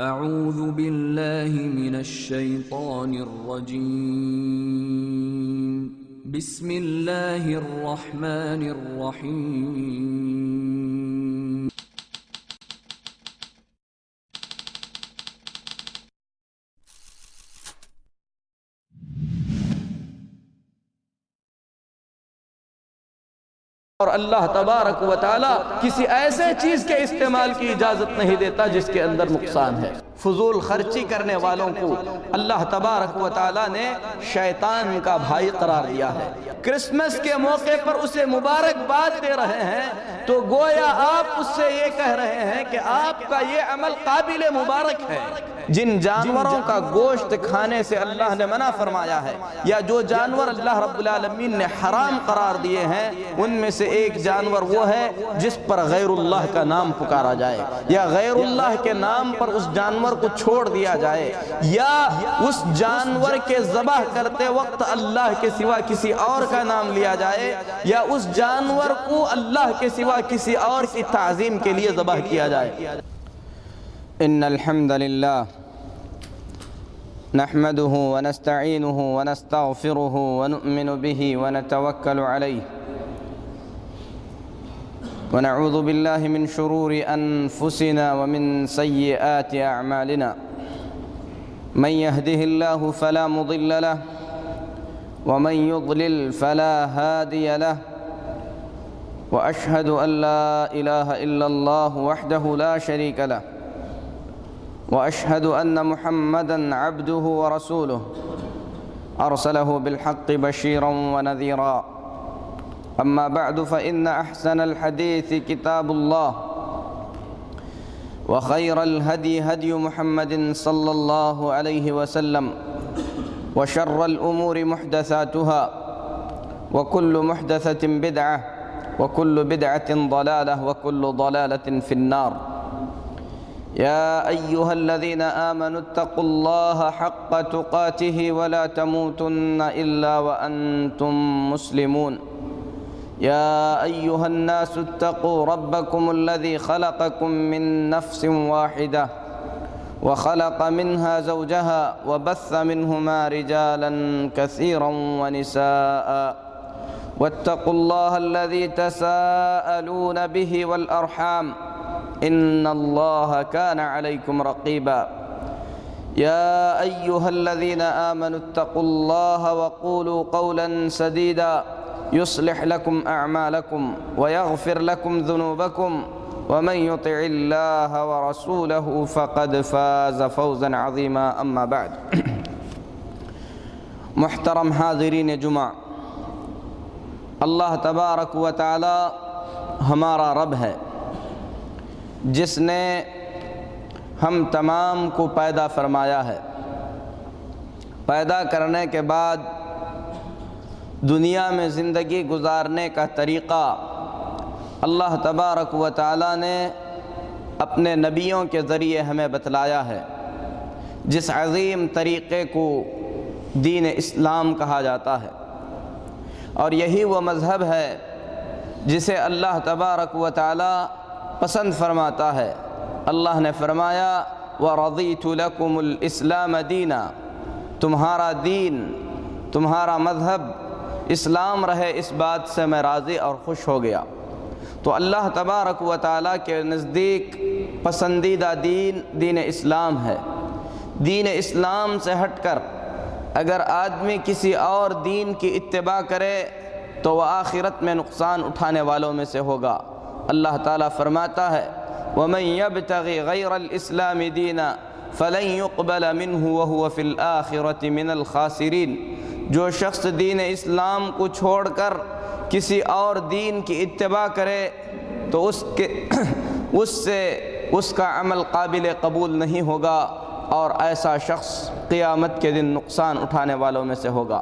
اعوذ باللہ من الشیطان الرجیم بسم اللہ الرحمن الرحیم اور اللہ تبارک و تعالی کسی ایسے چیز کے استعمال کی اجازت نہیں دیتا جس کے اندر نقصان ہے۔ فضول خرچی کرنے والوں کو اللہ تبارک و تعالی نے شیطان کا بھائی قرار دیا ہے۔ کرسمس کے موقع پر اسے مبارکباد دے رہے ہیں تو گویا آپ اس سے یہ کہہ رہے ہیں کہ آپ کا یہ عمل قابل مبارک ہے۔ جن جانوروں کا گوشت کھانے سے اللہ نے منع فرمایا ہے یا جو جانور اللہ رب العالمین نے حرام قرار دیے ہیں ان میں سے ایک جانور وہ ہے جس پر غیر اللہ کا نام پکارا جائے یا غیر اللہ کے نام پر اس جانور کو چھوڑ دیا جائے یا اس جانور کے ذبح کرتے وقت اللہ کے سوا کسی اور کا نام لیا جائے یا اس جانور کو اللہ کے سوا کسی اور کی تعظیم کے لیے ذبح کیا جائے۔ ان الحمد للہ نحمده ونستعینه ونستغفره ونؤمن به ونتوکل علیہ ونعوذ باللہ من شرور انفسنا ومن سیئات اعمالنا من يهده الله فلا مضل له ومن يضلل فلا هادي له واشهد ان لا اله الا الله وحده لا شريك له واشهد ان محمدا عبده ورسوله ارسله بالحق بشيرا ونذيرا اما بعد فان احسن الحديث كتاب الله وخير الهدي هدي محمد صلى الله عليه وسلم وشر الامور محدثاتها وكل محدثة بدعة وكل بدعة ضلالة وكل ضلالة في النار يا أيها الذين آمنوا اتقوا الله حق تقاته ولا تموتن إلا وأنتم مسلمون يا أيها الناس اتقوا ربكم الذي خلقكم من نفس واحدة وخلق منها زوجها وبث منهما رجالا كثيرا ونساء واتقوا الله الذي تساءلون به والأرحام إن الله كان عليكم رقيبا يا أيها الذين آمنوا اتقوا الله وقولوا قولا سديدا يصلح لكم أعمالكم ويغفر لكم ذنوبكم ومن يطع الله ورسوله فقد فاز فوزا عظيما أما بعد محترم حاضرین جمعہ، اللہ تبارک و تعالی ہمارا رب ہے جس نے ہم تمام کو پیدا فرمایا ہے۔ پیدا کرنے کے بعد دنیا میں زندگی گزارنے کا طریقہ اللہ تبارک و تعالی نے اپنے نبیوں کے ذریعے ہمیں بتلایا ہے، جس عظیم طریقے کو دین اسلام کہا جاتا ہے، اور یہی وہ مذہب ہے جسے اللہ تبارک و تعالی پسند فرماتا ہے۔ اللہ نے فرمایا وَرَضِيتُ لَكُمُ الْإِسْلَامَ دِينًا، تمہارا دین، تمہارا مذہب اسلام رہے، اس بات سے میں راضی اور خوش ہو گیا۔ تو اللہ تبارک و تعالیٰ کے نزدیک پسندیدہ دین دین اسلام ہے۔ دین اسلام سے ہٹ کر اگر آدمی کسی اور دین کی اتباع کرے تو وہ آخرت میں نقصان اٹھانے والوں میں سے ہوگا۔ اللہ تعالیٰ فرماتا ہے وَمَن يَبْتَغِ غَيْرَ الْإِسْلَامِ دِينًا فَلَن يُقْبَلَ مِنْهُ وَهُوَ فِي الْآخِرَةِ مِنَ الْخَاسِرِينَ، جو شخص دین اسلام کو چھوڑ کر کسی اور دین کی اتباع کرے تو اس کا عمل قابل قبول نہیں ہوگا اور ایسا شخص قیامت کے دن نقصان اٹھانے والوں میں سے ہوگا۔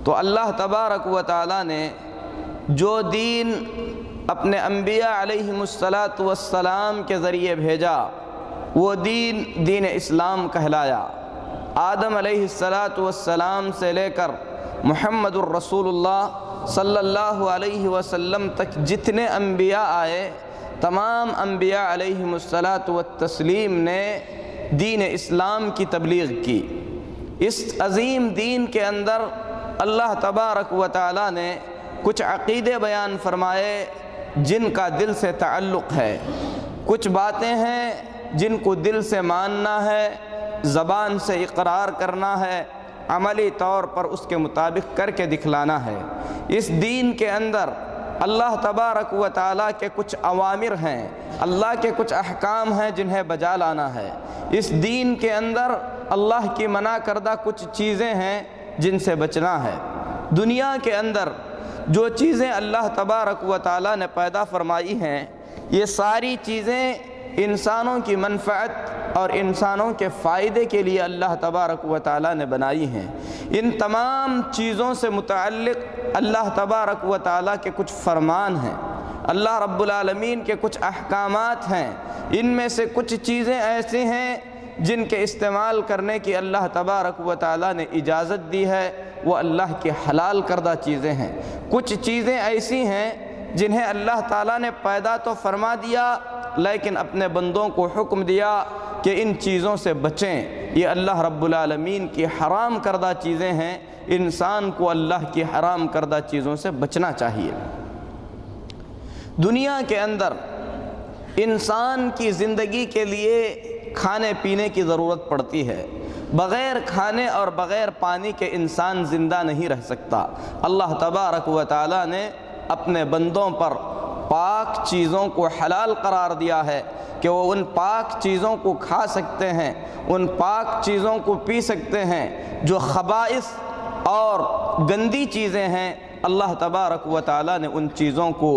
تو اللہ تبارک و تعالیٰ نے جو دین اپنے انبیاء علیہم السلام کے ذریعے بھیجا وہ دین اسلام کہلایا۔ آدم علیہ السلام سے لے کر محمد الرسول اللہ صلی اللہ علیہ وسلم تک جتنے انبیاء آئے، تمام انبیاء علیہم السلام نے دین اسلام کی تبلیغ کی۔ اس عظیم دین کے اندر اللہ تبارک و تعالیٰ نے کچھ عقیدے بیان فرمائے جن کا دل سے تعلق ہے، کچھ باتیں ہیں جن کو دل سے ماننا ہے، زبان سے اقرار کرنا ہے، عملی طور پر اس کے مطابق کر کے دکھلانا ہے۔ اس دین کے اندر اللہ تبارک و تعالیٰ کے کچھ اوامر ہیں، اللہ کے کچھ احکام ہیں جنہیں بجا لانا ہے۔ اس دین کے اندر اللہ کی منع کردہ کچھ چیزیں ہیں جن سے بچنا ہے۔ دنیا کے اندر جو چیزیں اللہ تبارک و تعالیٰ نے پیدا فرمائی ہیں، یہ ساری چیزیں انسانوں کی منفعت اور انسانوں کے فائدے کے لیے اللہ تبارک و تعالیٰ نے بنائی ہیں۔ ان تمام چیزوں سے متعلق اللہ تبارک و تعالیٰ کے کچھ فرمان ہیں، اللہ رب العالمین کے کچھ احکامات ہیں۔ ان میں سے کچھ چیزیں ایسی ہیں جن کے استعمال کرنے کی اللہ تبارک و تعالیٰ نے اجازت دی ہے، وہ اللہ کی حلال کردہ چیزیں ہیں۔ کچھ چیزیں ایسی ہیں جنہیں اللہ تعالیٰ نے پیدا تو فرما دیا لیکن اپنے بندوں کو حکم دیا کہ ان چیزوں سے بچیں، یہ اللہ رب العالمین کی حرام کردہ چیزیں ہیں، انسان کو اللہ کی حرام کردہ چیزوں سے بچنا چاہیے۔ دنیا کے اندر انسان کی زندگی کے لیے کھانے پینے کی ضرورت پڑتی ہے، بغیر کھانے اور بغیر پانی کے انسان زندہ نہیں رہ سکتا۔ اللہ تبارک و تعالیٰ نے اپنے بندوں پر پاک چیزوں کو حلال قرار دیا ہے کہ وہ ان پاک چیزوں کو کھا سکتے ہیں، ان پاک چیزوں کو پی سکتے ہیں۔ جو خبائث اور گندی چیزیں ہیں اللہ تبارک و تعالیٰ نے ان چیزوں کو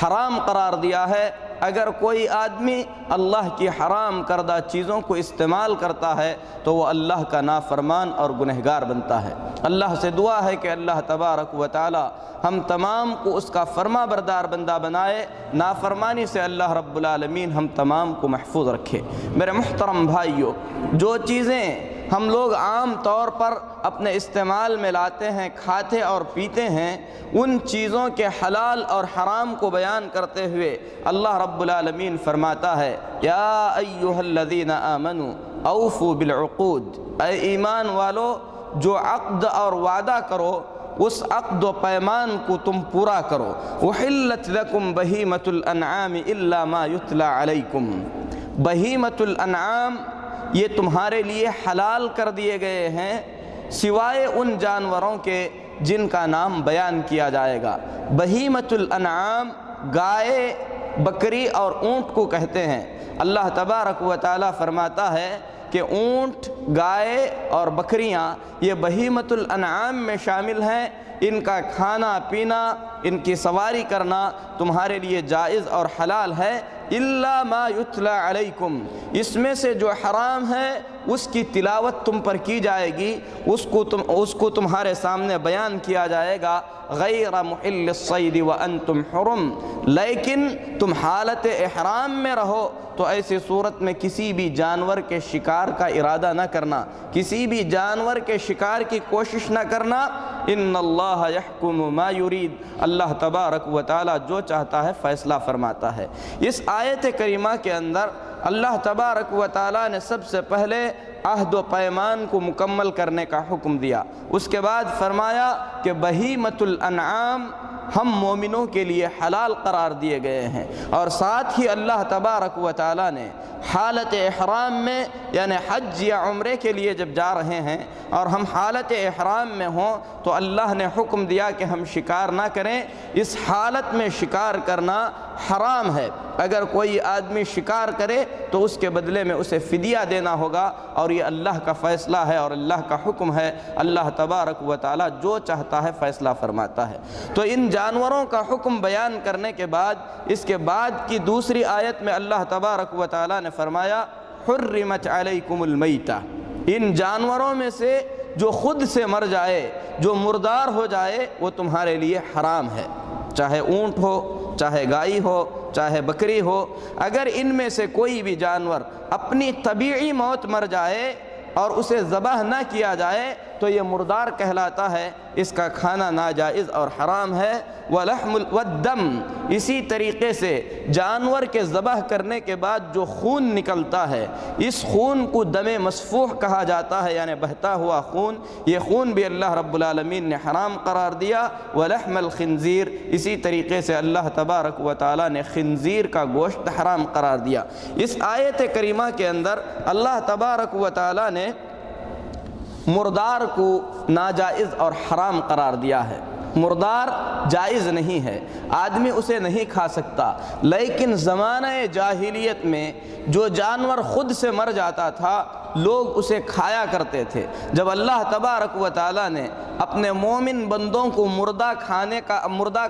حرام قرار دیا ہے۔ اگر کوئی آدمی اللہ کی حرام کردہ چیزوں کو استعمال کرتا ہے تو وہ اللہ کا نافرمان اور گنہگار بنتا ہے۔ اللہ سے دعا ہے کہ اللہ تبارک و تعالی ہم تمام کو اس کا فرما بردار بندہ بنائے، نافرمانی سے اللہ رب العالمین ہم تمام کو محفوظ رکھے۔ میرے محترم بھائیوں، جو چیزیں ہم لوگ عام طور پر اپنے استعمال میں لاتے ہیں، کھاتے اور پیتے ہیں، ان چیزوں کے حلال اور حرام کو بیان کرتے ہوئے اللہ رب العالمین فرماتا ہے، یا ایھا الذین آمنوا اوفوا بالعقود، اے ایمان والو جو عقد اور وعدہ کرو اس عقد و پیمان کو تم پورا کرو۔ احلت لکم بہیمۃ الانعام الا ما یتلی علیکم، بہیمۃ الانعام یہ تمہارے لیے حلال کر دیے گئے ہیں سوائے ان جانوروں کے جن کا نام بیان کیا جائے گا۔ بہیمۃ الانعام گائے، بکری اور اونٹ کو کہتے ہیں۔ اللہ تبارک و تعالی فرماتا ہے کہ اونٹ، گائے اور بکریاں یہ بہیمۃ الانعام میں شامل ہیں، ان کا کھانا پینا، ان کی سواری کرنا تمہارے لیے جائز اور حلال ہے۔ الا ما یتلی علیکم، اس میں سے جو حرام ہے اس کی تلاوت تم پر کی جائے گی، اس کو تمہارے سامنے بیان کیا جائے گا۔ غیر محل الصید وانتم حرم، لیکن تم حالت احرام میں رہو تو ایسی صورت میں کسی بھی جانور کے شکار کا ارادہ نہ کرنا، کسی بھی جانور کے شکار کی کوشش نہ کرنا۔ ان اللہ یحکم ما یرید، اللہ تبارک و تعالی جو چاہتا ہے فیصلہ فرماتا ہے۔ اس آیت کریمہ کے اندر اللہ تبارک و تعالی نے سب سے پہلے عہد و پیمان کو مکمل کرنے کا حکم دیا، اس کے بعد فرمایا کہ بہیمۃ الانعام ہم مومنوں کے لیے حلال قرار دیے گئے ہیں، اور ساتھ ہی اللہ تبارک و تعالی نے حالت احرام میں یعنی حج یا عمرے کے لیے جب جا رہے ہیں اور ہم حالت احرام میں ہوں تو اللہ نے حکم دیا کہ ہم شکار نہ کریں۔ اس حالت میں شکار کرنا حرام ہے، اگر کوئی آدمی شکار کرے تو اس کے بدلے میں اسے فدیہ دینا ہوگا، اور یہ اللہ کا فیصلہ ہے اور اللہ کا حکم ہے۔ اللہ تبارک و تعالی جو چاہتا ہے فیصلہ فرماتا ہے۔ تو ان جانوروں کا حکم بیان کرنے کے بعد اس کے بعد کی دوسری آیت میں اللہ تبارک و تعالی نے فرمایا حرمت علیکم المیتہ، ان جانوروں میں سے جو خود سے مر جائے، جو مردار ہو جائے، وہ تمہارے لیے حرام ہے، چاہے اونٹ ہو، چاہے گائے ہو، چاہے بکری ہو۔ اگر ان میں سے کوئی بھی جانور اپنی طبیعی موت مر جائے اور اسے ذبح نہ کیا جائے تو یہ مردار کہلاتا ہے، اس کا کھانا ناجائز اور حرام ہے۔ وَلَحْمُ وَالدَّمُ، اسی طریقے سے جانور کے ذبح کرنے کے بعد جو خون نکلتا ہے، اس خون کو دم مسفوح کہا جاتا ہے، یعنی بہتا ہوا خون، یہ خون بھی اللہ رب العالمین نے حرام قرار دیا۔ وَلَحْمَ الْخِنزِيرِ، اسی طریقے سے اللہ تبارک و تعالیٰ نے خنزیر کا گوشت حرام قرار دیا۔ اس آیت کریمہ کے اندر اللہ تبارک و تعالیٰ نے مردار کو ناجائز اور حرام قرار دیا ہے۔ مردار جائز نہیں ہے، آدمی اسے نہیں کھا سکتا، لیکن زمانہ جاہلیت میں جو جانور خود سے مر جاتا تھا لوگ اسے کھایا کرتے تھے۔ جب اللہ تبارک و تعالیٰ نے اپنے مومن بندوں کو مردہ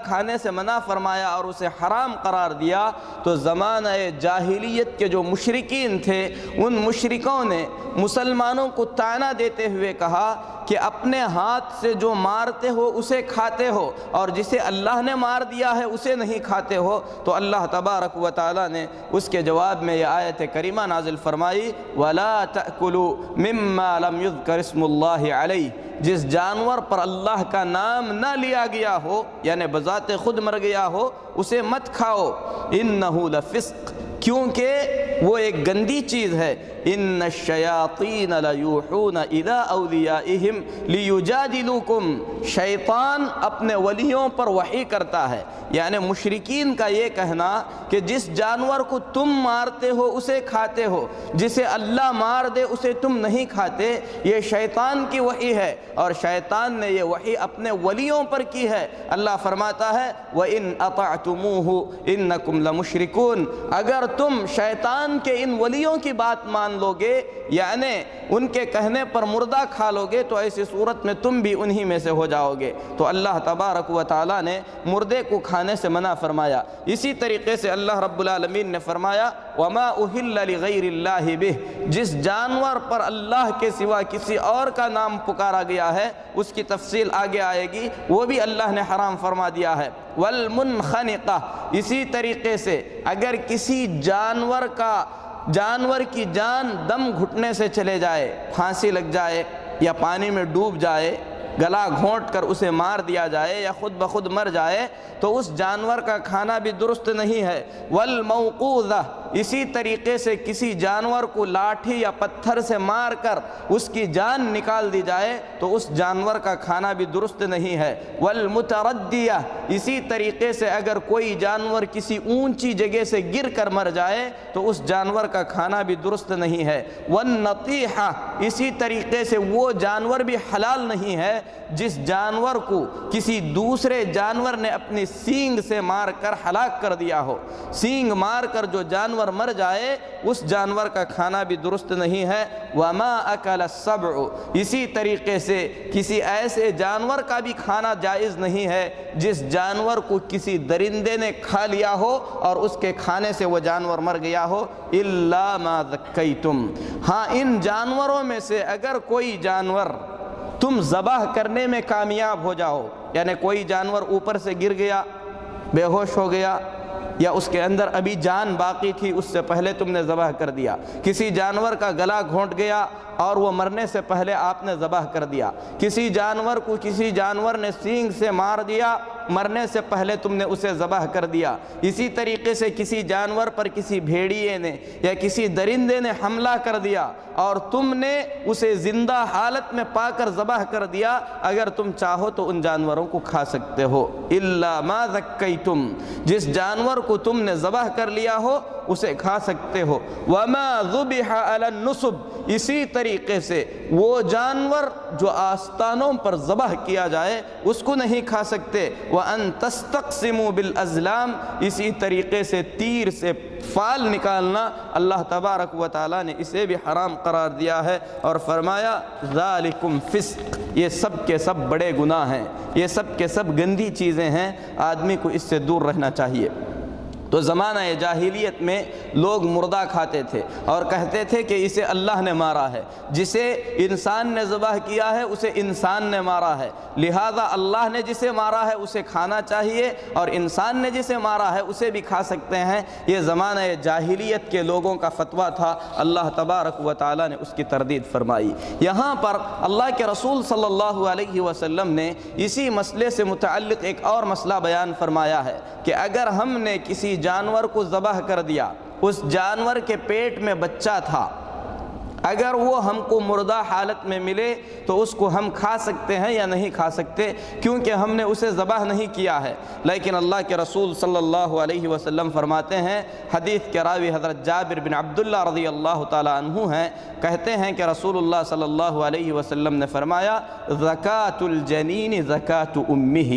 کھانے سے منع فرمایا اور اسے حرام قرار دیا، تو زمانہ جاہلیت کے جو مشرکین تھے ان مشرکوں نے مسلمانوں کو طعنہ دیتے ہوئے کہا کہ اپنے ہاتھ سے جو مارتے ہو اسے کھاتے ہو اور جسے اللہ نے مار دیا ہے اسے نہیں کھاتے ہو۔ تو اللہ تبارک و تعالیٰ نے اس کے جواب میں یہ آیت کریمہ نازل فرمائی، وَلَا تَأْكُلُوا مِمَّا لَمْ يُذْكَرِ اسْمُ اللَّهِ عَلَيْهِ، جس جانور پر اللہ کا نام نہ لیا گیا ہو، یعنی بذات خود مر گیا ہو، اسے مت کھاؤ۔ إِنَّهُ لَفِسْقٌ، کیونکہ وہ ایک گندی چیز ہے۔ ان الشیاطین لیوحون الی اولیائہم لیجادلوکم، شیطان اپنے ولیوں پر وحی کرتا ہے، یعنی مشرکین کا یہ کہنا کہ جس جانور کو تم مارتے ہو اسے کھاتے ہو، جسے اللہ مار دے اسے تم نہیں کھاتے، یہ شیطان کی وحی ہے، اور شیطان نے یہ وحی اپنے ولیوں پر کی ہے۔ اللہ فرماتا ہے وَإِنْ أَطَعْتُمُوهُ إِنَّكُمْ لَمُشْرِكُونَ، اگر تم شیطان کے ان ولیوں کی بات مان لو گے، یعنی ان کے کہنے پر مردہ کھا لو گے، تو ایسی صورت میں تم بھی انہی میں سے ہو جاؤ گے۔ تو اللہ تبارک و تعالیٰ نے مردے کو کھانے سے منع فرمایا۔ اسی طریقے سے اللہ رب العالمین نے فرمایا وَمَا أُهِلَّ لِغَيْرِ اللَّهِ بِهِ، جس جانور پر اللہ کے سوا کسی اور کا نام پکارا گیا ہے اس کی تفصیل آگے آئے گی، وہ بھی اللہ نے حرام فرما دیا ہے۔ وَالْمُنْخَنِقَةِ، اسی طریقے سے اگر کسی جانور کی جان دم گھٹنے سے چلے جائے، پھانسی لگ جائے یا پانی میں ڈوب جائے، گلا گھونٹ کر اسے مار دیا جائے یا خود بخود مر جائے، تو اس جانور کا کھانا بھی درست نہیں ہے۔ والموقوذہ، اسی طریقے سے کسی جانور کو لاٹھی یا پتھر سے مار کر اس کی جان نکال دی جائے تو اس جانور کا کھانا بھی درست نہیں ہے۔ والمتردیہ، اسی طریقے سے اگر کوئی جانور کسی اونچی جگہ سے گر کر مر جائے تو اس جانور کا کھانا بھی درست نہیں ہے۔ والنطیحہ، اسی طریقے سے وہ جانور بھی حلال نہیں ہے جس جانور کو کسی دوسرے جانور نے اپنی سینگ سے مار کر ہلاک کر دیا ہو۔ سینگ مار کر جو جانور مر جائے اس جانور کا کھانا بھی درست نہیں ہے۔ وما اکل السبع، اسی طریقے سے کسی ایسے جانور کا بھی کھانا جائز نہیں ہے جس جانور کو کسی درندے نے کھا لیا ہو اور اس کے کھانے سے وہ جانور مر گیا ہو۔ الا ما ذکیتم، ہاں ان جانوروں میں سے اگر کوئی جانور تم ذبح کرنے میں کامیاب ہو جاؤ، یعنی کوئی جانور اوپر سے گر گیا، بے ہوش ہو گیا، یا اس کے اندر ابھی جان باقی تھی اس سے پہلے تم نے ذبح کر دیا، کسی جانور کا گلا گھونٹ گیا اور وہ مرنے سے پہلے آپ نے ذبح کر دیا، کسی جانور کو کسی جانور نے سینگ سے مار دیا، مرنے سے پہلے تم نے اسے ذبح کر دیا۔ اسی طریقے سے کسی جانور پر کسی بھیڑیے نے یا کسی درندے نے حملہ کر دیا اور تم نے اسے زندہ حالت میں پا کر ذبح کر دیا، اگر تم چاہو تو ان جانوروں کو کھا سکتے ہو۔ الا ما ذکیتم، جس جانور کو تم نے ذبح کر لیا ہو اسے کھا سکتے ہو۔ وما ذبح علی النصب، اسی طریقے سے وہ جانور جو آستانوں پر ذبح کیا جائے اس کو نہیں کھا سکتے۔ وَأَن تَسْتَقْسِمُوا بِالْأَزْلَامِ، اسی طریقے سے تیر سے فال نکالنا اللہ تبارک و تعالیٰ نے اسے بھی حرام قرار دیا ہے اور فرمایا ذَلِكُمْ فِسْق، یہ سب کے سب بڑے گناہ ہیں، یہ سب کے سب گندی چیزیں ہیں، آدمی کو اس سے دور رہنا چاہیے۔ تو زمانہ جاہلیت میں لوگ مردہ کھاتے تھے اور کہتے تھے کہ اسے اللہ نے مارا ہے، جسے انسان نے ذبح کیا ہے اسے انسان نے مارا ہے، لہذا اللہ نے جسے مارا ہے اسے کھانا چاہیے اور انسان نے جسے مارا ہے اسے بھی کھا سکتے ہیں۔ یہ زمانہ جاہلیت کے لوگوں کا فتویٰ تھا، اللہ تبارک و تعالیٰ نے اس کی تردید فرمائی۔ یہاں پر اللہ کے رسول صلی اللہ علیہ وسلم نے اسی مسئلے سے متعلق ایک اور مسئلہ بیان فرمایا ہے کہ اگر ہم نے کسی جانور کو ذبح کر دیا، اس جانور کے پیٹ میں بچہ تھا، اگر وہ ہم کو مردہ حالت میں ملے تو اس کو ہم کھا سکتے ہیں یا نہیں کھا سکتے، کیونکہ ہم نے اسے ذبح نہیں کیا ہے۔ لیکن اللہ کے رسول صلی اللہ علیہ وسلم فرماتے ہیں، حدیث کے راوی حضرت جابر بن عبداللہ رضی اللہ تعالیٰ عنہ ہیں، کہتے ہیں کہ رسول اللہ صلی اللہ علیہ وسلم نے فرمایا، زکاۃ الجنین زکاۃ امہ،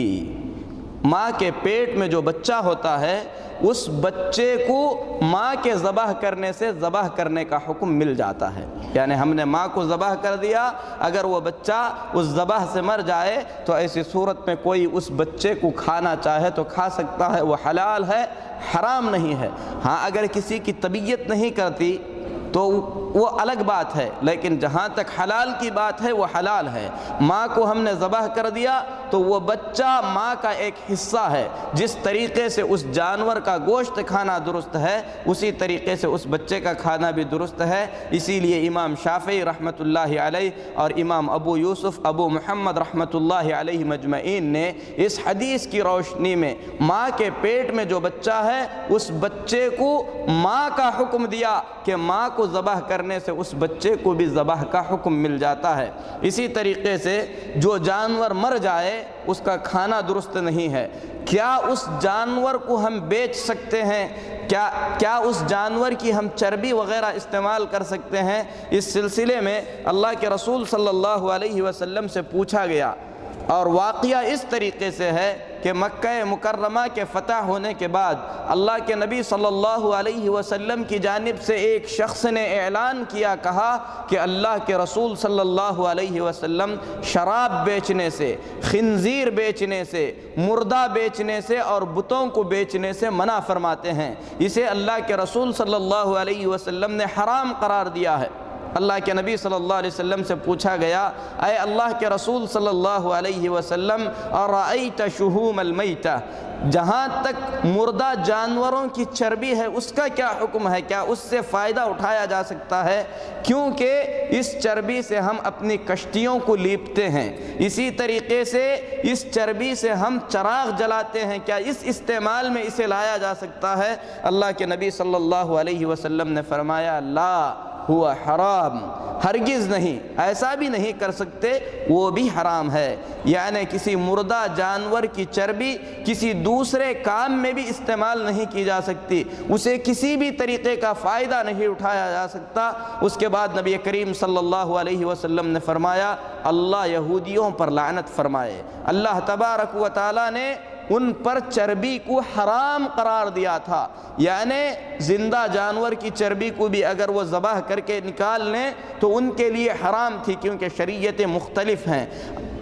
ماں کے پیٹ میں جو بچہ ہوتا ہے اس بچے کو ماں کے ذبح کرنے سے ذبح کرنے کا حکم مل جاتا ہے۔ یعنی ہم نے ماں کو ذبح کر دیا، اگر وہ بچہ اس ذبح سے مر جائے تو ایسی صورت میں کوئی اس بچے کو کھانا چاہے تو کھا سکتا ہے، وہ حلال ہے، حرام نہیں ہے۔ ہاں اگر کسی کی طبیعت نہیں کرتی تو وہ الگ بات ہے، لیکن جہاں تک حلال کی بات ہے وہ حلال ہے۔ ماں کو ہم نے ذبح کر دیا تو وہ بچہ ماں کا ایک حصہ ہے، جس طریقے سے اس جانور کا گوشت کھانا درست ہے اسی طریقے سے اس بچے کا کھانا بھی درست ہے۔ اسی لیے امام شافعی رحمۃ اللہ علیہ اور امام ابو یوسف ابو محمد رحمۃ اللہ علیہ مجمعین نے اس حدیث کی روشنی میں ماں کے پیٹ میں جو بچہ ہے اس بچے کو ماں کا حکم دیا کہ ماں کو ذبح کرنے سے اس بچے کو بھی ذبح کا حکم مل جاتا ہے۔ اسی طریقے سے جو جانور مر جائے اس کا کھانا درست نہیں ہے۔ کیا اس جانور کو ہم بیچ سکتے ہیں؟ کیا اس جانور کی ہم چربی وغیرہ استعمال کر سکتے ہیں؟ اس سلسلے میں اللہ کے رسول صلی اللہ علیہ وسلم سے پوچھا گیا، اور واقعہ اس طریقے سے ہے کہ مکہ مکرمہ کے فتح ہونے کے بعد اللہ کے نبی صلی اللہ علیہ وسلم کی جانب سے ایک شخص نے اعلان کیا، کہا کہ اللہ کے رسول صلی اللہ علیہ وسلم شراب بیچنے سے، خنزیر بیچنے سے، مردہ بیچنے سے اور بتوں کو بیچنے سے منع فرماتے ہیں۔ اسے اللہ کے رسول صلی اللہ علیہ وسلم نے حرام قرار دیا ہے۔ اللہ کے نبی صلی اللہ علیہ وسلم سے پوچھا گیا، اے اللہ کے رسول صلی اللہ علیہ وسلم، ارأیت شحوم المیتہ، جہاں تک مردہ جانوروں کی چربی ہے اس کا کیا حکم ہے؟ کیا اس سے فائدہ اٹھایا جا سکتا ہے؟ کیونکہ اس چربی سے ہم اپنی کشتیوں کو لیپتے ہیں، اسی طریقے سے اس چربی سے ہم چراغ جلاتے ہیں، کیا اس استعمال میں اسے لایا جا سکتا ہے؟ اللہ کے نبی صلی اللہ علیہ وسلم نے فرمایا، لا ہوا حرام، ہرگز نہیں، ایسا بھی نہیں کر سکتے، وہ بھی حرام ہے۔ یعنی کسی مردہ جانور کی چربی کسی دوسرے کام میں بھی استعمال نہیں کی جا سکتی، اسے کسی بھی طریقے کا فائدہ نہیں اٹھایا جا سکتا۔ اس کے بعد نبی کریم صلی اللہ علیہ وسلم نے فرمایا، اللہ یہودیوں پر لعنت فرمائے، اللہ تبارک و تعالیٰ نے ان پر چربی کو حرام قرار دیا تھا۔ یعنی زندہ جانور کی چربی کو بھی اگر وہ ذبح کر کے نکال لیں تو ان کے لیے حرام تھی، کیونکہ شریعتیں مختلف ہیں۔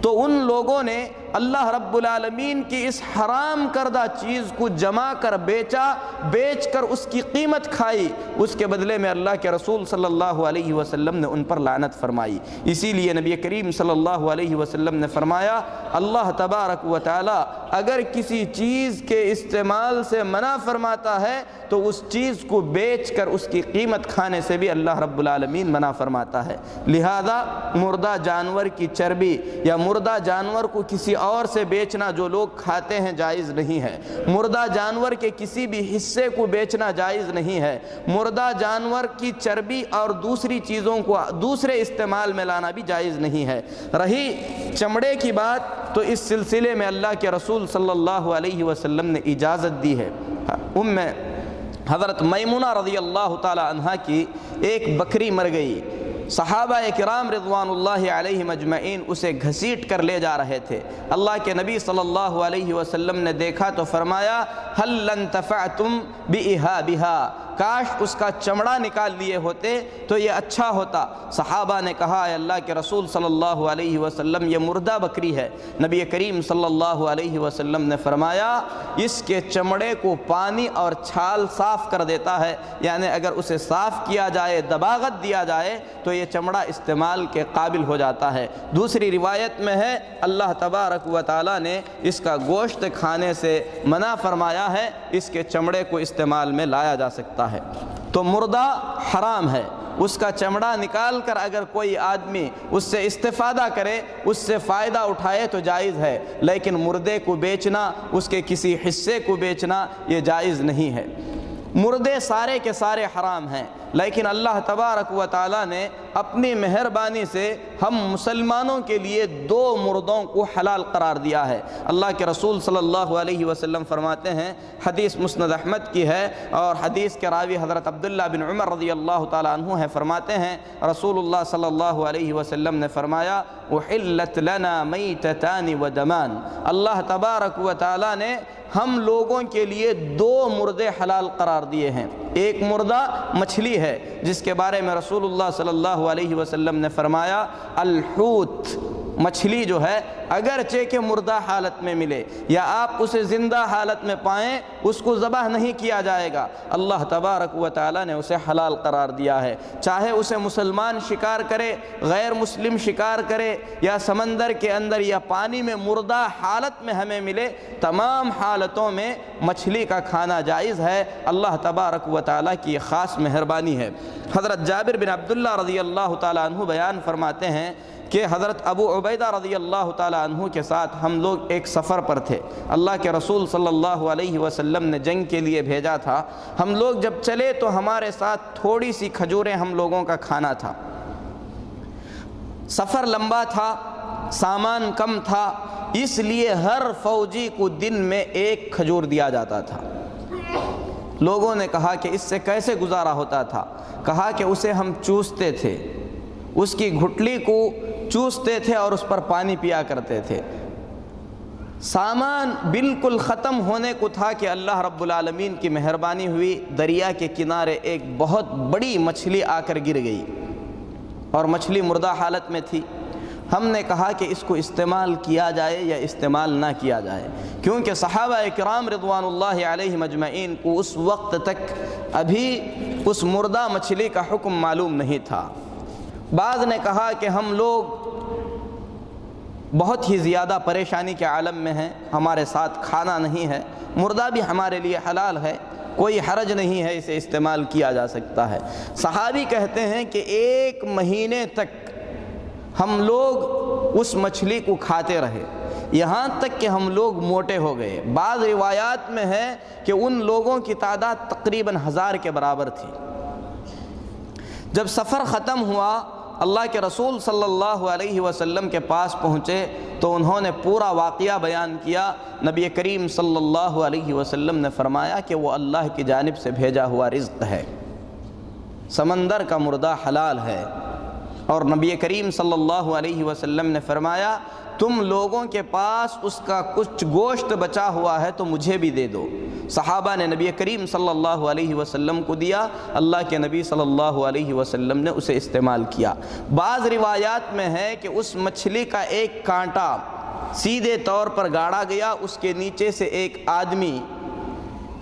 تو ان لوگوں نے اللہ رب العالمین کی اس حرام کردہ چیز کو جما کر بیچ کر اس کی قیمت کھائی، اس کے بدلے میں اللہ کے رسول صلی اللہ علیہ وسلم نے ان پر لعنت فرمائی۔ اسی لیے نبی کریم صلی اللہ علیہ وسلم نے فرمایا، اللہ تبارک و تعالی اگر کسی چیز کے استعمال سے منع فرماتا ہے تو اس چیز کو بیچ کر اس کی قیمت کھانے سے بھی اللہ رب العالمین منع فرماتا ہے۔ لہذا مردہ جانور کی چربی یا مردہ جانور کو کسی اور سے بیچنا جو لوگ کھاتے ہیں جائز نہیں ہے، مردہ جانور کے کسی بھی حصے کو بیچنا جائز نہیں ہے، مردہ جانور کی چربی اور دوسری چیزوں کو دوسرے استعمال میں لانا بھی جائز نہیں ہے۔ رہی چمڑے کی بات تو اس سلسلے میں اللہ کے رسول صلی اللہ علیہ وسلم نے اجازت دی ہے۔ حضرت میمونہ رضی اللہ تعالی عنہا کی ایک بکری مر گئی، صحابہ کرام رضوان اللہ علیہ مجمعین اسے گھسیٹ کر لے جا رہے تھے۔ اللہ کے نبی صلی اللہ علیہ وسلم نے دیکھا تو فرمایا، هل انتفعتم بإهابها، کاش اس کا چمڑا نکال لیے ہوتے تو یہ اچھا ہوتا۔ صحابہ نے کہا اے اللہ کے رسول صلی اللہ علیہ وسلم یہ مردہ بکری ہے۔ نبی کریم صلی اللہ علیہ وسلم نے فرمایا اس کے چمڑے کو پانی اور چھال صاف کر دیتا ہے، یعنی اگر اسے صاف کیا جائے، دباغت دیا جائے تو یہ چمڑا استعمال کے قابل ہو جاتا ہے۔ دوسری روایت میں ہے اللہ تبارک و تعالیٰ نے اس کا گوشت کھانے سے منع فرمایا ہے، اس کے چمڑے کو استعمال میں لایا جا سکتا ہے۔ تو مردہ حرام ہے، اس کا چمڑا نکال کر اگر کوئی آدمی اس سے استفادہ کرے، اس سے فائدہ اٹھائے تو جائز ہے، لیکن مردے کو بیچنا، اس کے کسی حصے کو بیچنا یہ جائز نہیں ہے۔ مردے سارے کے سارے حرام ہیں، لیکن اللہ تبارک و تعالیٰ نے اپنی مہربانی سے ہم مسلمانوں کے لیے دو مردوں کو حلال قرار دیا ہے۔ اللہ کے رسول صلی اللہ علیہ وسلم فرماتے ہیں، حدیث مسند احمد کی ہے اور حدیث کے راوی حضرت عبداللہ بن عمر رضی اللہ تعالیٰ عنہ ہے، فرماتے ہیں رسول اللہ صلی اللہ علیہ وسلم نے فرمایا احلت لنا میتتان ودمان، اللہ تبارک و تعالیٰ نے ہم لوگوں کے لیے دو مردے حلال قرار دیے ہیں۔ ایک مردہ مچھلی ہے جس کے بارے میں رسول اللہ صلی اللہ علیہ وسلم نے فرمایا الحوت، مچھلی جو ہے اگرچہ کہ مردہ حالت میں ملے یا آپ اسے زندہ حالت میں پائیں، اس کو ذبح نہیں کیا جائے گا، اللہ تبارک و تعالیٰ نے اسے حلال قرار دیا ہے۔ چاہے اسے مسلمان شکار کرے، غیر مسلم شکار کرے، یا سمندر کے اندر یا پانی میں مردہ حالت میں ہمیں ملے، تمام حالتوں میں مچھلی کا کھانا جائز ہے۔ اللہ تبارک و تعالیٰ کی یہ خاص مہربانی ہے۔ حضرت جابر بن عبداللہ رضی اللہ تعالیٰ عنہ بیان فرماتے ہیں کہ حضرت ابو عبیدہ رضی اللہ تعالیٰ عنہ کے ساتھ ہم لوگ ایک سفر پر تھے، اللہ کے رسول صلی اللہ علیہ وسلم نے جنگ کے لیے بھیجا تھا۔ ہم لوگ جب چلے تو ہمارے ساتھ تھوڑی سی کھجوریں ہم لوگوں کا کھانا تھا۔ سفر لمبا تھا، سامان کم تھا، اس لیے ہر فوجی کو دن میں ایک کھجور دیا جاتا تھا۔ لوگوں نے کہا کہ اس سے کیسے گزارا ہوتا تھا؟ کہا کہ اسے ہم چوستے تھے، اس کی گھٹلی کو چوستے تھے اور اس پر پانی پیا کرتے تھے۔ سامان بالکل ختم ہونے کو تھا کہ اللہ رب العالمین کی مہربانی ہوئی، دریا کے کنارے ایک بہت بڑی مچھلی آ کر گر گئی اور مچھلی مردہ حالت میں تھی۔ ہم نے کہا کہ اس کو استعمال کیا جائے یا استعمال نہ کیا جائے، کیونکہ صحابہ کرام رضوان اللہ علیہم اجمعین کو اس وقت تک ابھی اس مردہ مچھلی کا حکم معلوم نہیں تھا۔ بعض نے کہا کہ ہم لوگ بہت ہی زیادہ پریشانی کے عالم میں ہیں، ہمارے ساتھ کھانا نہیں ہے، مردہ بھی ہمارے لیے حلال ہے، کوئی حرج نہیں ہے، اسے استعمال کیا جا سکتا ہے۔ صحابی کہتے ہیں کہ 1 مہینے تک ہم لوگ اس مچھلی کو کھاتے رہے، یہاں تک کہ ہم لوگ موٹے ہو گئے۔ بعض روایات میں ہے کہ ان لوگوں کی تعداد تقریباً 1000 کے برابر تھی۔ جب سفر ختم ہوا، اللہ کے رسول صلی اللہ علیہ وسلم کے پاس پہنچے تو انہوں نے پورا واقعہ بیان کیا۔ نبی کریم صلی اللہ علیہ وسلم نے فرمایا کہ وہ اللہ کی جانب سے بھیجا ہوا رزق ہے، سمندر کا مردہ حلال ہے۔ اور نبی کریم صلی اللہ علیہ وسلم نے فرمایا تم لوگوں کے پاس اس کا کچھ گوشت بچا ہوا ہے تو مجھے بھی دے دو۔ صحابہ نے نبی کریم صلی اللہ علیہ وسلم کو دیا، اللہ کے نبی صلی اللہ علیہ وسلم نے اسے استعمال کیا۔ بعض روایات میں ہے کہ اس مچھلی کا ایک کانٹا سیدھے طور پر گاڑا گیا، اس کے نیچے سے ایک آدمی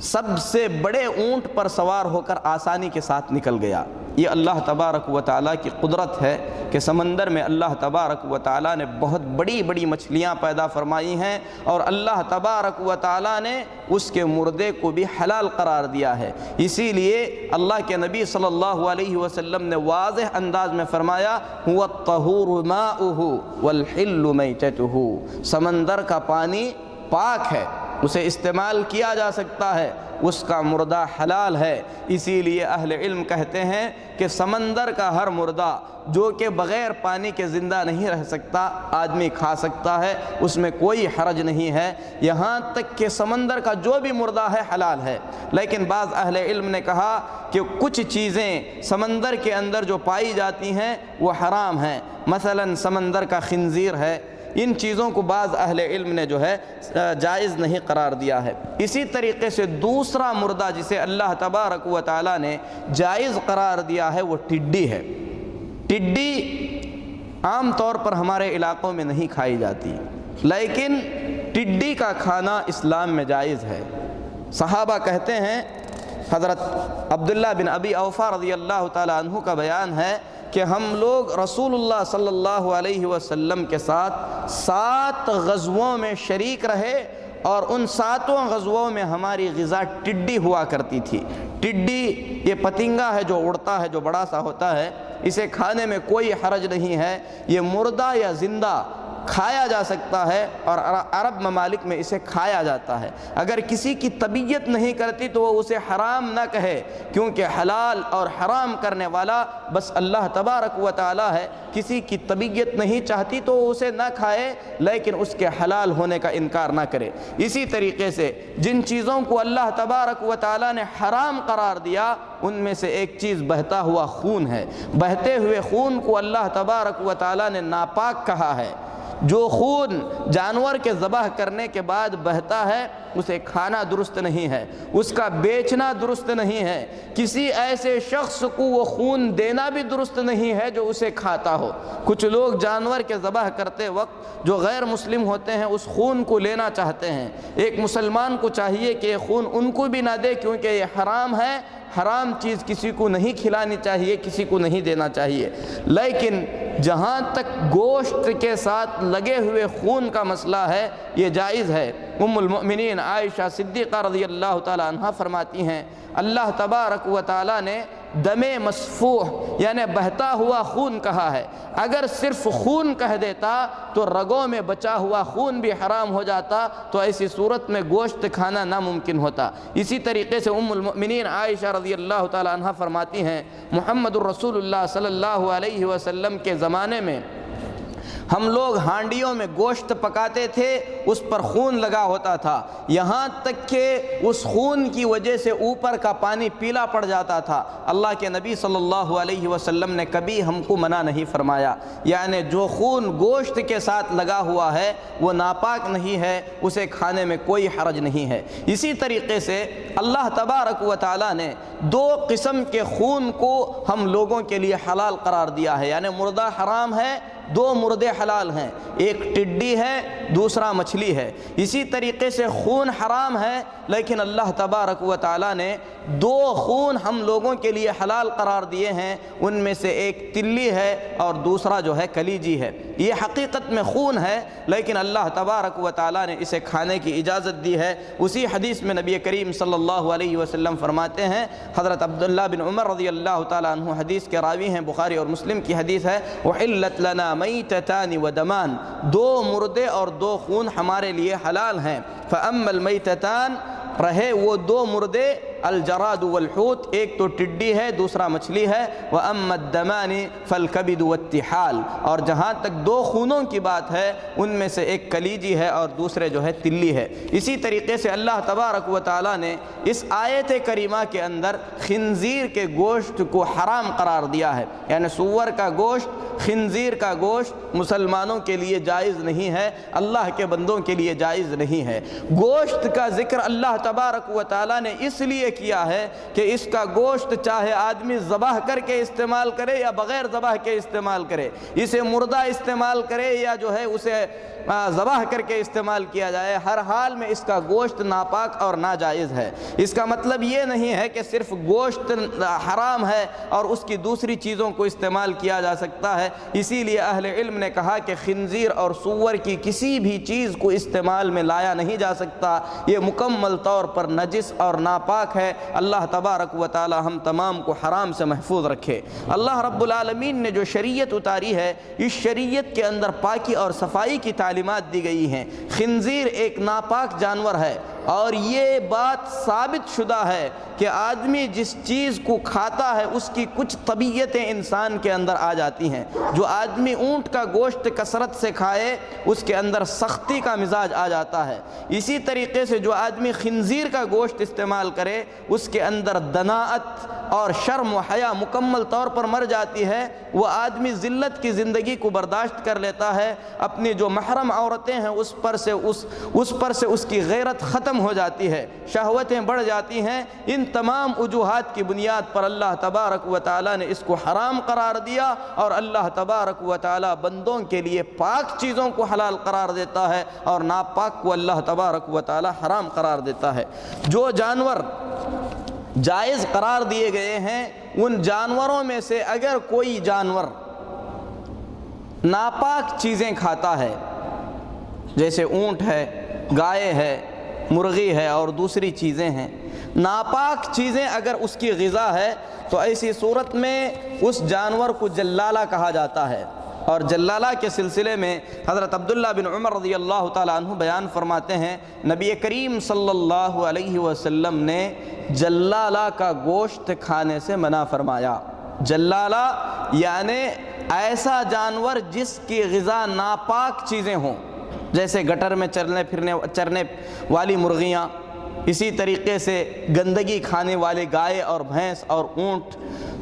سب سے بڑے اونٹ پر سوار ہو کر آسانی کے ساتھ نکل گیا۔ یہ اللہ تبارک و تعالیٰ کی قدرت ہے کہ سمندر میں اللہ تبارک و تعالیٰ نے بہت بڑی بڑی مچھلیاں پیدا فرمائی ہیں، اور اللہ تبارک و تعالیٰ نے اس کے مردے کو بھی حلال قرار دیا ہے۔ اسی لیے اللہ کے نبی صلی اللہ علیہ وسلم نے واضح انداز میں فرمایا هو الطہور ماؤہ والحل میتتہ، سمندر کا پانی پاک ہے، اسے استعمال کیا جا سکتا ہے، اس کا مردہ حلال ہے۔ اسی لیے اہل علم کہتے ہیں کہ سمندر کا ہر مردہ جو کہ بغیر پانی کے زندہ نہیں رہ سکتا، آدمی کھا سکتا ہے، اس میں کوئی حرج نہیں ہے، یہاں تک کہ سمندر کا جو بھی مردہ ہے حلال ہے۔ لیکن بعض اہل علم نے کہا کہ کچھ چیزیں سمندر کے اندر جو پائی جاتی ہیں وہ حرام ہیں، مثلا سمندر کا خنزیر ہے ان چیزوں کو بعض اہل علم نے جو ہے جائز نہیں قرار دیا ہے۔ اسی طریقے سے دوسرا مردہ جسے اللہ تبارک و تعالیٰ نے جائز قرار دیا ہے وہ ٹڈی ہے۔ ٹڈی عام طور پر ہمارے علاقوں میں نہیں کھائی جاتی، لیکن ٹڈی کا کھانا اسلام میں جائز ہے۔ صحابہ کہتے ہیں، حضرت عبداللہ بن ابی اوفا رضی اللہ تعالیٰ عنہ کا بیان ہے کہ ہم لوگ رسول اللہ صلی اللہ علیہ وسلم کے ساتھ 7 غزووں میں شریک رہے اور ان 7 غزووں میں ہماری غذا ٹڈی ہوا کرتی تھی۔ ٹڈی یہ پتنگا ہے جو اڑتا ہے، جو بڑا سا ہوتا ہے، اسے کھانے میں کوئی حرج نہیں ہے، یہ مردہ یا زندہ کھایا جا سکتا ہے اور عرب ممالک میں اسے کھایا جاتا ہے۔ اگر کسی کی طبیعت نہیں کرتی تو وہ اسے حرام نہ کہے، کیونکہ حلال اور حرام کرنے والا بس اللہ تبارک و تعالی ہے۔ کسی کی طبیعت نہیں چاہتی تو وہ اسے نہ کھائے، لیکن اس کے حلال ہونے کا انکار نہ کرے۔ اسی طریقے سے جن چیزوں کو اللہ تبارک و تعالی نے حرام قرار دیا ان میں سے ایک چیز بہتا ہوا خون ہے۔ بہتے ہوئے خون کو اللہ تبارک و تعالی نے ناپاک کہا ہے۔ جو خون جانور کے ذبح کرنے کے بعد بہتا ہے اسے کھانا درست نہیں ہے، اس کا بیچنا درست نہیں ہے، کسی ایسے شخص کو وہ خون دینا بھی درست نہیں ہے جو اسے کھاتا ہو۔ کچھ لوگ جانور کے ذبح کرتے وقت جو غیر مسلم ہوتے ہیں اس خون کو لینا چاہتے ہیں۔ ایک مسلمان کو چاہیے کہ یہ خون ان کو بھی نہ دے، کیونکہ یہ حرام ہے۔ حرام چیز کسی کو نہیں کھلانی چاہیے، کسی کو نہیں دینا چاہیے۔ لیکن جہاں تک گوشت کے ساتھ لگے ہوئے خون کا مسئلہ ہے یہ جائز ہے۔ ام المؤمنین عائشہ صدیقہ رضی اللہ تعالی عنہ فرماتی ہیں، اللہ تبارک و تعالی نے دم مسفوح یعنی بہتا ہوا خون کہا ہے۔ اگر صرف خون کہہ دیتا تو رگوں میں بچا ہوا خون بھی حرام ہو جاتا، تو ایسی صورت میں گوشت کھانا ناممکن ہوتا۔ اسی طریقے سے ام المؤمنین عائشہ رضی اللہ تعالی عنہ فرماتی ہیں، محمد الرسول اللہ صلی اللہ علیہ وسلم کے زمانے میں ہم لوگ ہانڈیوں میں گوشت پکاتے تھے، اس پر خون لگا ہوتا تھا، یہاں تک کہ اس خون کی وجہ سے اوپر کا پانی پیلا پڑ جاتا تھا۔ اللہ کے نبی صلی اللہ علیہ وسلم نے کبھی ہم کو منع نہیں فرمایا، یعنی جو خون گوشت کے ساتھ لگا ہوا ہے وہ ناپاک نہیں ہے، اسے کھانے میں کوئی حرج نہیں ہے۔ اسی طریقے سے اللہ تبارک و تعالی نے 2 قسم کے خون کو ہم لوگوں کے لیے حلال قرار دیا ہے، یعنی مردہ حرام ہے، 2 مردے حلال ہیں، ایک ٹڈی ہے، دوسرا مچھلی ہے۔ اسی طریقے سے خون حرام ہے، لیکن اللہ تبارک و تعالی نے 2 خون ہم لوگوں کے لیے حلال قرار دیے ہیں، ان میں سے ایک تلی ہے اور دوسرا جو ہے کلیجی ہے۔ یہ حقیقت میں خون ہے، لیکن اللہ تبارک و تعالی نے اسے کھانے کی اجازت دی ہے۔ اسی حدیث میں نبی کریم صلی اللہ علیہ وسلم فرماتے ہیں، حضرت عبداللہ بن عمر رضی اللہ تعالی عنہ حدیث کے راوی ہیں، بخاری اور مسلم کی حدیث ہے، وحلت لنا میتتان ودمان، 2 مردے اور 2 خون ہمارے لیے حلال ہیں۔ فاما المیتتان، رہے وہ 2 مردے، الجراد والحوت، ایک تو ٹڈی ہے دوسرا مچھلی ہے، واما الدمان فالکبد والطحال، اور جہاں تک 2 خونوں کی بات ہے ان میں سے ایک کلیجی ہے اور دوسرے جو ہے تلی ہے۔ اسی طریقے سے اللہ تبارک و تعالی نے اس آیت کریمہ کے اندر خنزیر کے گوشت کو حرام قرار دیا ہے، یعنی سور کا گوشت، خنزیر کا گوشت مسلمانوں کے لیے جائز نہیں ہے، اللہ کے بندوں کے لیے جائز نہیں ہے۔ گوشت کا ذکر اللہ تبارک و تعالی نے اس لیے کیا ہے کہ اس کا گوشت چاہے آدمی ذبح کر کے استعمال کرے یا بغیر ذبح کے استعمال کرے، اسے مردہ استعمال کرے یا جو ہے اسے ذبح کر کے استعمال کیا جائے، ہر حال میں اس کا گوشت ناپاک اور ناجائز ہے۔ اس کا مطلب یہ نہیں ہے کہ صرف گوشت حرام ہے اور اس کی دوسری چیزوں کو استعمال کیا جا سکتا ہے۔ اسی لیے اہل علم نے کہا کہ خنزیر اور سور کی کسی بھی چیز کو استعمال میں لایا نہیں جا سکتا، یہ مکمل طور پر نجس اور ناپاک ہے۔ اللہ تبارک و تعالی ہم تمام کو حرام سے محفوظ رکھے۔ اللہ رب العالمین نے جو شریعت اتاری ہے، اس شریعت کے اندر پاکی اور صفائی کی تعلیمات دی گئی ہیں۔ خنزیر ایک ناپاک جانور ہے، اور یہ بات ثابت شدہ ہے کہ آدمی جس چیز کو کھاتا ہے اس کی کچھ طبیعتیں انسان کے اندر آ جاتی ہیں۔ جو آدمی اونٹ کا گوشت کثرت سے کھائے اس کے اندر سختی کا مزاج آ جاتا ہے۔ اسی طریقے سے جو آدمی خنزیر کا گوشت استعمال کرے اس کے اندر دناعت اور شرم و حیا مکمل طور پر مر جاتی ہے۔ وہ آدمی ذلت کی زندگی کو برداشت کر لیتا ہے، اپنی جو محرم عورتیں ہیں اس پر سے اس کی غیرت ختم ہو جاتی ہے، شہوتیں بڑھ جاتی ہیں۔ ان تمام وجوہات کی بنیاد پر اللہ تبارک و تعالیٰ نے اس کو حرام قرار دیا، اور اللہ تبارک و تعالیٰ بندوں کے لیے پاک چیزوں کو حلال قرار دیتا ہے اور ناپاک کو اللہ تبارک و تعالیٰ حرام قرار دیتا ہے۔ جو جانور جائز قرار دیے گئے ہیں ان جانوروں میں سے اگر کوئی جانور ناپاک چیزیں کھاتا ہے، جیسے اونٹ ہے، گائے ہے، مرغی ہے اور دوسری چیزیں ہیں، ناپاک چیزیں اگر اس کی غذا ہے تو ایسی صورت میں اس جانور کو جلالہ کہا جاتا ہے۔ اور جلالہ کے سلسلے میں حضرت عبداللہ بن عمر رضی اللہ تعالیٰ عنہ بیان فرماتے ہیں، نبی کریم صلی اللہ علیہ وسلم نے جلالہ کا گوشت کھانے سے منع فرمایا۔ جلالہ یعنی ایسا جانور جس کی غذا ناپاک چیزیں ہوں، جیسے گٹر میں چرنے والی مرغیاں، اسی طریقے سے گندگی کھانے والے گائے اور بھینس اور اونٹ،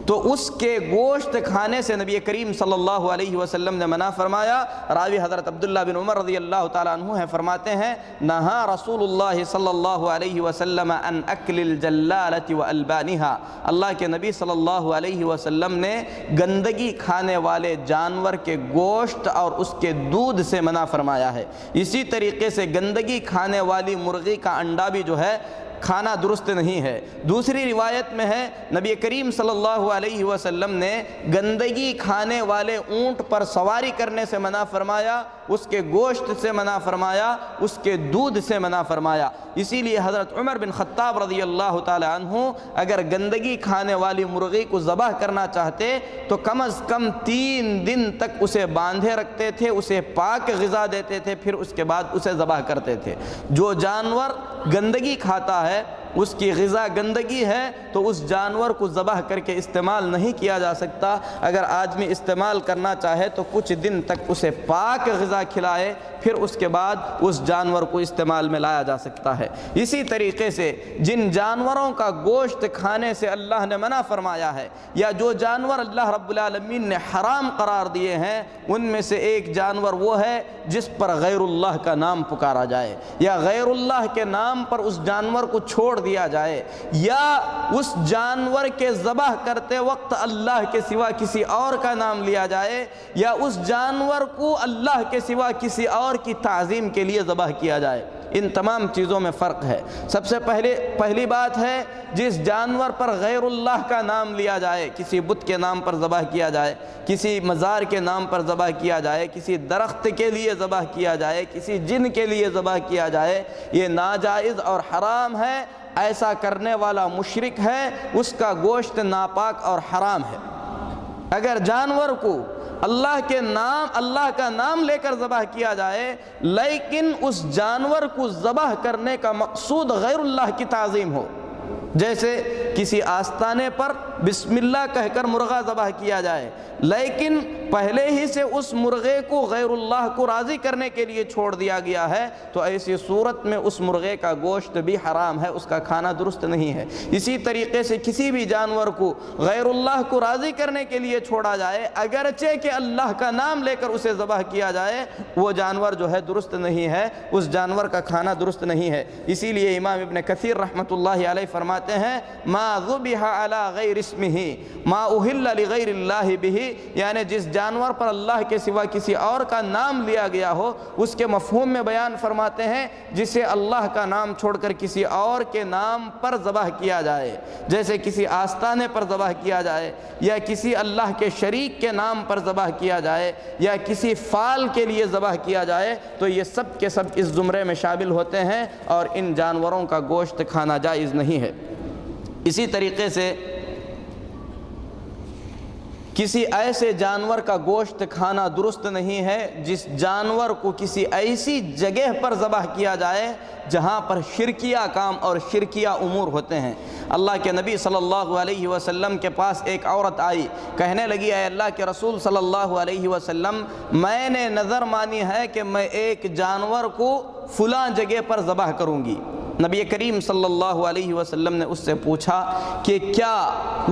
تو اس کے گوشت کھانے سے نبی کریم صلی اللہ علیہ وسلم نے منع فرمایا۔ راوی حضرت عبداللہ بن عمر رضی اللہ تعالیٰ عنہ ہیں، فرماتے ہیں نہا رسول اللہ صلی اللہ علیہ وسلم عن اکل الجلالۃ والبانہا، اللہ کے نبی صلی اللہ علیہ وسلم نے گندگی کھانے والے جانور کے گوشت اور اس کے دودھ سے منع فرمایا ہے۔ اسی طریقے سے گندگی کھانے والی مرغی کا انڈا بھی جو ہے کھانا درست نہیں ہے۔ دوسری روایت میں ہے نبی کریم صلی اللہ علیہ وسلم نے گندگی کھانے والے اونٹ پر سواری کرنے سے منع فرمایا، اس کے گوشت سے منع فرمایا، اس کے دودھ سے منع فرمایا۔ اسی لیے حضرت عمر بن خطاب رضی اللہ تعالی عنہ اگر گندگی کھانے والی مرغی کو ذبح کرنا چاہتے تو کم از کم 3 دن تک اسے باندھے رکھتے تھے، اسے پاک غذا دیتے تھے، پھر اس کے بعد اسے ذبح کرتے تھے۔ جو جانور گندگی کھاتا ہے، اس کی غذا گندگی ہے، تو اس جانور کو ذبح کر کے استعمال نہیں کیا جا سکتا۔ اگر آدمی استعمال کرنا چاہے تو کچھ دن تک اسے پاک غذا کھلائے، پھر اس کے بعد اس جانور کو استعمال میں لایا جا سکتا ہے۔ اسی طریقے سے جن جانوروں کا گوشت کھانے سے اللہ نے منع فرمایا ہے، یا جو جانور اللہ رب العالمین نے حرام قرار دیے ہیں، ان میں سے ایک جانور وہ ہے جس پر غیر اللہ کا نام پکارا جائے، یا غیر اللہ کے نام پر اس جانور کو چھوڑ دیا جائے، یا اس جانور کے ذبح کرتے وقت اللہ کے سوا کسی اور کا نام لیا جائے، یا اس جانور کو اللہ کے سوا کسی اور کی تعظیم کے لیے ذبح کیا جائے۔ ان تمام چیزوں میں فرق ہے۔ سب سے پہلی بات ہے جس جانور پر غیر اللہ کا نام لیا جائے، کسی بت کے نام پر ذبح کیا جائے، کسی مزار کے نام پر ذبح کیا جائے، کسی درخت کے لیے ذبح کیا جائے، کسی جن کے لیے ذبح کیا جائے، یہ ناجائز اور حرام ہے۔ ایسا کرنے والا مشرک ہے، اس کا گوشت ناپاک اور حرام ہے۔ اگر جانور کو اللہ کا نام لے کر ذبح کیا جائے، لیکن اس جانور کو ذبح کرنے کا مقصود غیر اللہ کی تعظیم ہو، جیسے کسی آستانے پر بسم اللہ کہہ کر مرغہ ذبح کیا جائے، لیکن پہلے ہی سے اس مرغے کو غیر اللہ کو راضی کرنے کے لیے چھوڑ دیا گیا ہے، تو ایسی صورت میں اس مرغے کا گوشت بھی حرام ہے، اس کا کھانا درست نہیں ہے۔ اسی طریقے سے کسی بھی جانور کو غیر اللہ کو راضی کرنے کے لیے چھوڑا جائے، اگرچہ کہ اللہ کا نام لے کر اسے ذبح کیا جائے، وہ جانور جو ہے درست نہیں ہے، اس جانور کا کھانا درست نہیں ہے۔ اسی لیے امام ابن کثیر رحمۃ اللہ علیہ فرماتے ہیں ما ذبح علی غیر اسمہ ما اہل لغیر اللہ بہ، یعنی جس جانور پر اللہ کے سوا کسی اور کا نام لیا گیا ہو، اس کے مفہوم میں بیان فرماتے ہیں جسے اللہ کا نام چھوڑ کر کسی اور کے نام پر ذبح کیا جائے، جیسے کسی آستانے پر ذبح کیا جائے، یا کسی اللہ کے شریک کے نام پر ذبح کیا جائے، یا کسی فال کے لیے ذبح کیا جائے، تو یہ سب کے سب اس زمرے میں شامل ہوتے ہیں، اور ان جانوروں کا گوشت کھانا جائز نہیں ہے۔ اسی طریقے سے کسی ایسے جانور کا گوشت کھانا درست نہیں ہے جس جانور کو کسی ایسی جگہ پر ذبح کیا جائے جہاں پر شرکیہ کام اور شرکیہ امور ہوتے ہیں۔ اللہ کے نبی صلی اللہ علیہ وسلم کے پاس ایک عورت آئی، کہنے لگی اے اللہ کے رسول صلی اللہ علیہ وسلم، میں نے نظر مانی ہے کہ میں ایک جانور کو فلاں جگہ پر ذبح کروں گی۔ نبی کریم صلی اللہ علیہ وسلم نے اس سے پوچھا کہ کیا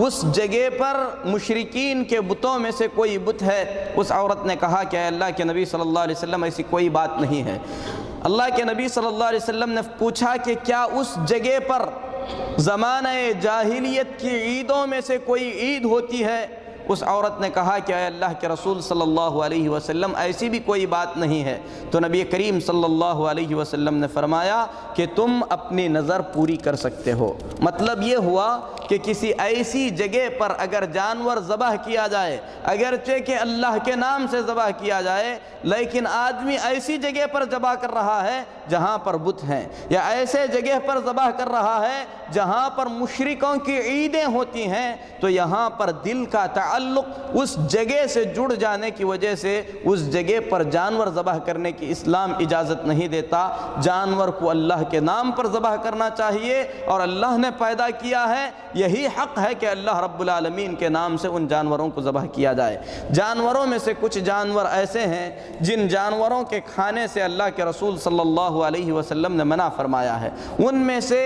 اس جگہ پر مشرکین کے بتوں میں سے کوئی بت ہے؟ اس عورت نے کہا کہ اے اللہ کے نبی صلی اللہ علیہ وسلم ایسی کوئی بات نہیں ہے۔ اللہ کے نبی صلی اللہ علیہ وسلم نے پوچھا کہ کیا اس جگہ پر زمانہ جاہلیت کی عیدوں میں سے کوئی عید ہوتی ہے؟ اس عورت نے کہا کہ اے اللہ کے رسول صلی اللہ علیہ وسلم ایسی بھی کوئی بات نہیں ہے۔ تو نبی کریم صلی اللہ علیہ وسلم نے فرمایا کہ تم اپنی نظر پوری کر سکتے ہو۔ مطلب یہ ہوا کہ کسی ایسی جگہ پر اگر جانور ذبح کیا جائے، اگرچہ کہ اللہ کے نام سے ذبح کیا جائے، لیکن آدمی ایسی جگہ پر ذبح کر رہا ہے جہاں پر بت ہیں، یا ایسے جگہ پر ذبح کر رہا ہے جہاں پر مشرکوں کی عیدیں ہوتی ہیں، تو یہاں پر دل کا تعلق اس جگہ سے جڑ جانے کی وجہ سے اس جگہ پر جانور ذبح کرنے کی اسلام اجازت نہیں دیتا۔ جانور کو اللہ کے نام پر ذبح کرنا چاہیے، اور اللہ نے پیدا کیا ہے، یہی حق ہے کہ اللہ رب العالمین کے نام سے ان جانوروں کو ذبح کیا جائے۔ جانوروں میں سے کچھ جانور ایسے ہیں جن جانوروں کے کھانے سے اللہ کے رسول صلی اللہ علیہ وسلم نے منع فرمایا ہے۔ ان میں سے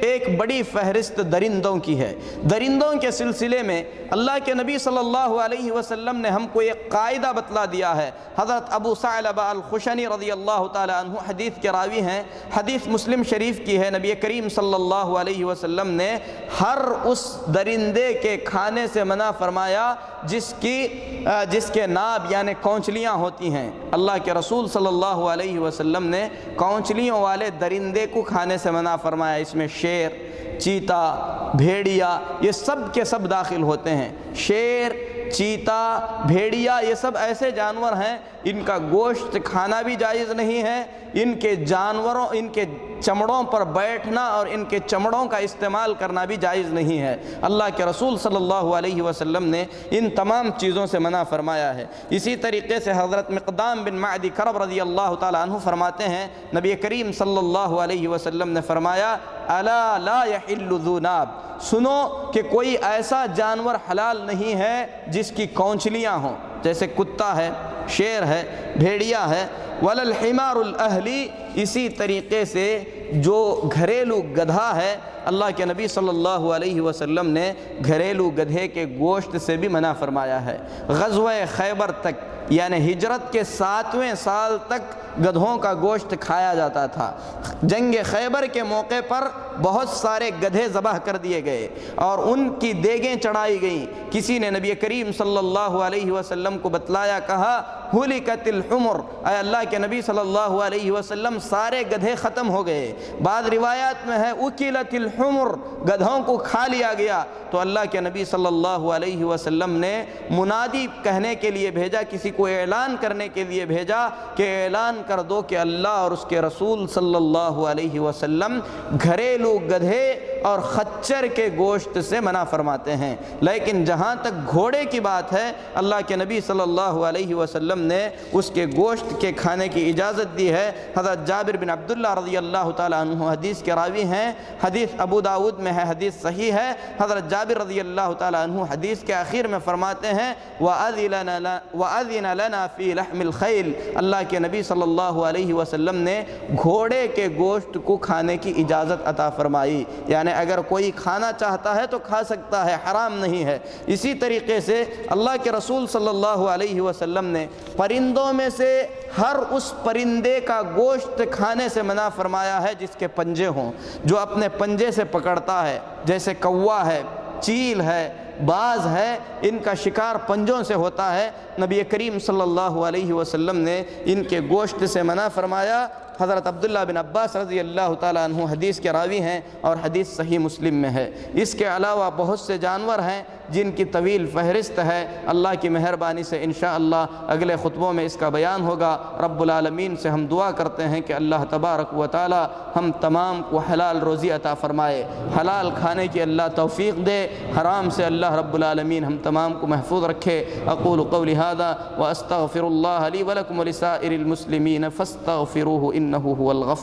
ایک بڑی فہرست درندوں کی ہے۔ درندوں کے سلسلے میں اللہ کے نبی صلی اللہ علیہ وسلم نے ہم کو ایک قاعدہ بتلا دیا ہے۔ حضرت ابو ثعلبہ الخشنی رضی اللہ تعالی عنہ حدیث کے راوی ہیں، حدیث مسلم شریف کی ہے۔ نبی کریم صلی اللہ علیہ وسلم نے ہر اس درندے کے کھانے سے منع فرمایا جس کے ناب یعنی کونچلیاں ہوتی ہیں۔ اللہ کے رسول صلی اللہ علیہ وسلم نے کونچلیوں والے درندے کو کھانے سے منع فرمایا۔ اس میں شیر، چیتا، بھیڑیا یہ سب کے سب داخل ہوتے ہیں۔ شیر، چیتا، بھیڑیا یہ سب ایسے جانور ہیں ان کا گوشت کھانا بھی جائز نہیں ہے، ان کے چمڑوں پر بیٹھنا اور ان کے چمڑوں کا استعمال کرنا بھی جائز نہیں ہے۔ اللہ کے رسول صلی اللہ علیہ وسلم نے ان تمام چیزوں سے منع فرمایا ہے۔ اسی طریقے سے حضرت مقدام بن معدی کرب رضی اللہ تعالیٰ عنہ فرماتے ہیں، نبی کریم صلی اللہ علیہ وسلم نے فرمایا الا لا يحل ذو ناب، سنو کہ کوئی ایسا جانور حلال نہیں ہے جس کی کونچلیاں ہوں، جیسے کتا ہے، شیر ہے، بھیڑیا ہے۔ ولا الحمار الاہلی، اسی طریقے سے جو گھریلو گدھا ہے، اللہ کے نبی صلی اللہ علیہ وسلم نے گھریلو گدھے کے گوشت سے بھی منع فرمایا ہے۔ غزوہ خیبر تک یعنی ہجرت کے 7ویں سال تک گدھوں کا گوشت کھایا جاتا تھا۔ جنگ خیبر کے موقع پر بہت سارے گدھے ذبح کر دیے گئے اور ان کی دیگیں چڑھائی گئیں۔ کسی نے نبی کریم صلی اللہ علیہ وسلم کو بتلایا، کہا ہلکت الحمر، اے اللہ کے نبی صلی اللہ علیہ وسلم سارے گدھے ختم ہو گئے۔ بعض روایات میں ہے اکلت الحمر، گدھوں کو کھا لیا گیا۔ تو اللہ کے نبی صلی اللہ علیہ وسلم نے منادی کہنے کے لیے بھیجا، کسی کو اعلان کرنے کے لیے بھیجا کہ اعلان کر دو کہ اللہ اور اس کے رسول صلی اللہ علیہ وسلم گھریلو گدھے اور خچر کے گوشت سے منع فرماتے ہیں۔ لیکن جہاں تک گھوڑے کی بات ہے، اللہ کے نبی صلی اللہ علیہ وسلم نے اس کے گوشت کے کھانے کی اجازت دی ہے۔ حضرت جابر بن عبداللہ رضی اللہ تعالیٰ عنہ حدیث کے راوی ہیں، حدیث ابو داود میں ہے، حدیث صحیح ہے۔ حضرت جابر رضی اللہ تعالیٰ عنہ حدیث کے آخر میں فرماتے ہیں وَأَذِنَ لَنَا فِي لَحْمِ الْخَيْلِ، اللہ کے نبی صلی اللہ علیہ وسلم نے گھوڑے کے گوشت کو کھانے کی اجازت عطا فرمائی، یعنی اگر کوئی کھانا چاہتا ہے تو کھا سکتا ہے، حرام نہیں ہے۔ اسی طریقے سے اللہ کے رسول صلی اللہ علیہ وسلم نے پرندوں میں سے ہر اس پرندے کا گوشت کھانے سے منع فرمایا ہے جس کے پنجے ہوں، جو اپنے پنجے سے پکڑتا ہے، جیسے کوا ہے، چیل ہے، باز ہے، ان کا شکار پنجوں سے ہوتا ہے۔ نبی کریم صلی اللہ علیہ وسلم نے ان کے گوشت سے منع فرمایا۔ حضرت عبداللہ بن عباس رضی اللہ تعالیٰ عنہ حدیث کے راوی ہیں اور حدیث صحیح مسلم میں ہے۔ اس کے علاوہ بہت سے جانور ہیں جن کی طویل فہرست ہے، اللہ کی مہربانی سے انشاءاللہ اگلے خطبوں میں اس کا بیان ہوگا۔ رب العالمین سے ہم دعا کرتے ہیں کہ اللہ تبارک و تعالی ہم تمام کو حلال روزی عطا فرمائے، حلال کھانے کی اللہ توفیق دے، حرام سے اللہ رب العالمین ہم تمام کو محفوظ رکھے۔ اقول قولی ھذا واستغفر اللہ لی ولکم ولسائر المسلمین فاستغفروہ انہ هو الغفور